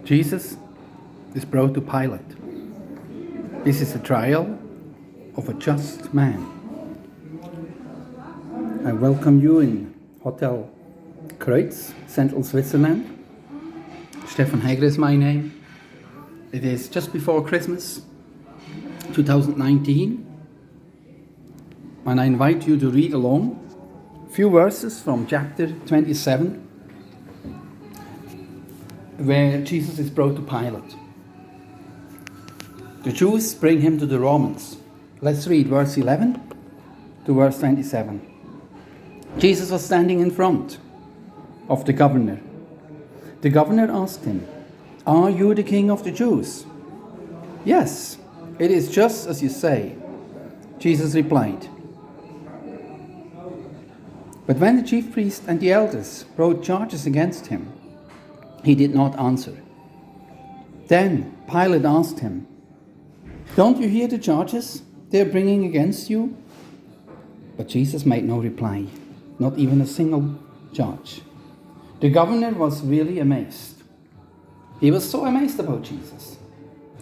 Jesus is brought to Pilate. This is a trial of a just man. I welcome you in Hotel Kreuz, Central Switzerland. Stefan Heger is my name. It is just before Christmas, 2019. And I invite you to read along a few verses from chapter 27, where Jesus is brought to Pilate. The Jews bring him to the Romans. Let's read verse 11 to verse 27. Jesus was standing in front of the governor. The governor asked him, "Are you the king of the Jews?" "Yes, it is just as you say," Jesus replied. But when the chief priest and the elders brought charges against him, he did not answer. Then Pilate asked him, "Don't you hear the charges they are bringing against you?" But Jesus made no reply, not even a single charge. The governor was really amazed. He was so amazed about Jesus.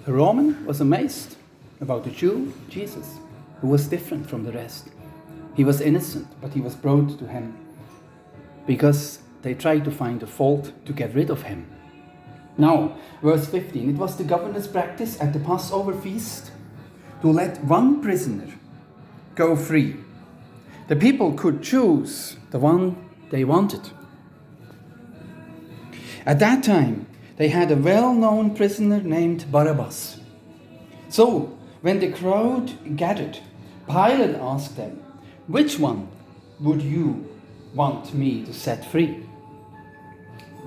The Roman was amazed about the Jew, Jesus, who was different from the rest. He was innocent, but he was brought to him because they tried to find a fault to get rid of him. Now, verse 15, it was the governor's practice at the Passover feast to let one prisoner go free. The people could choose the one they wanted. At that time, they had a well-known prisoner named Barabbas. So, when the crowd gathered, Pilate asked them, "Which one would you want me to set free?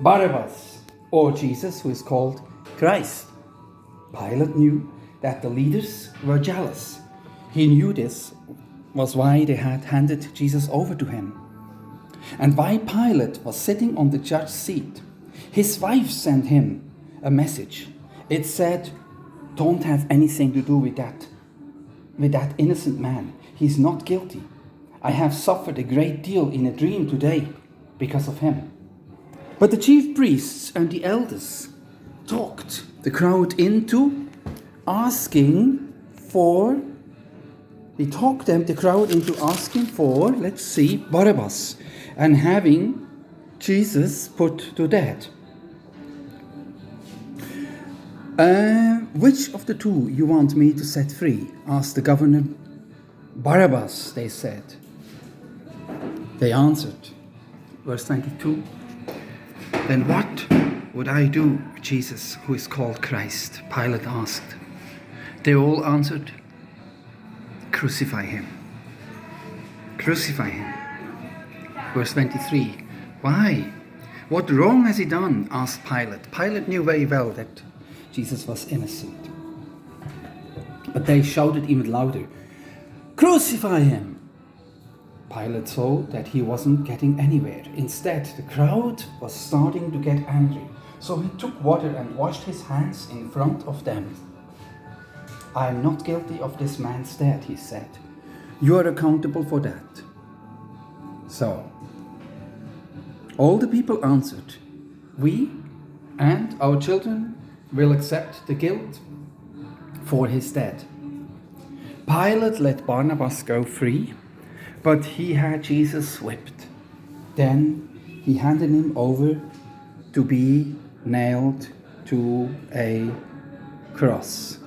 Barabbas or Jesus, who is called Christ?" Pilate knew that the leaders were jealous. He knew this was why they had handed Jesus over to him. And while Pilate was sitting on the judge's seat, his wife sent him a message. It said, "Don't have anything to do with that innocent man. He's not guilty. I have suffered a great deal in a dream today because of him." But the chief priests and the elders talked the crowd into asking for, let's see, Barabbas, and having Jesus put to death. "Which of the two you want me to set free?" asked the governor. "Barabbas," they said. They answered, verse 22, "Then what would I do with Jesus, who is called Christ?" Pilate asked. They all answered, "Crucify him. Crucify him." Verse 23, "Why? What wrong has he done?" asked Pilate. Pilate knew very well that Jesus was innocent. But they shouted even louder, "Crucify him!" Pilate saw that he wasn't getting anywhere. Instead, the crowd was starting to get angry. So he took water and washed his hands in front of them. "I am not guilty of this man's death," he said. "You are accountable for that." So, all the people answered, "We and our children will accept the guilt for his death." Pilate let Barnabas go free, but he had Jesus whipped. Then he handed him over to be nailed to a cross.